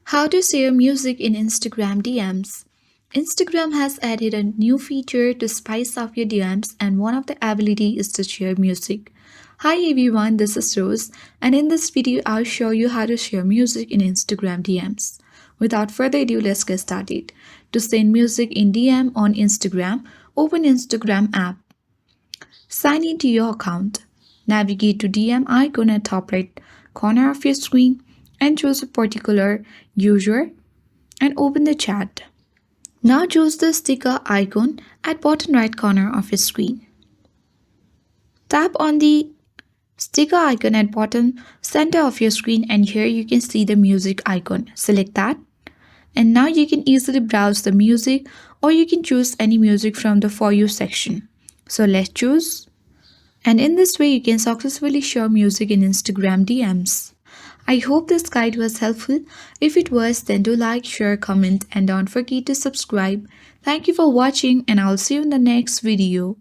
How to share music in Instagram DMs. Instagram has added a new feature to spice up your DMs, and one of the ability is to share music. Hi everyone, this is Rose, and in this video I'll show you how to share music in Instagram DMs. Without further ado, let's get started. To send music in DM on Instagram, open Instagram app. Sign into your account. Navigate to DM icon at top right corner of your screen and choose a particular user and open the chat. Now choose the sticker icon at bottom right corner of your screen. Tap on the sticker icon at bottom center of your screen and here you can see the music icon. Select that and now you can easily browse the music or you can choose any music from the For You section. So let's choose. And in this way you can successfully share music in Instagram DMs. I hope this guide was helpful. If it was, then do like, share, comment and don't forget to subscribe. Thank you for watching and I'll see you in the next video.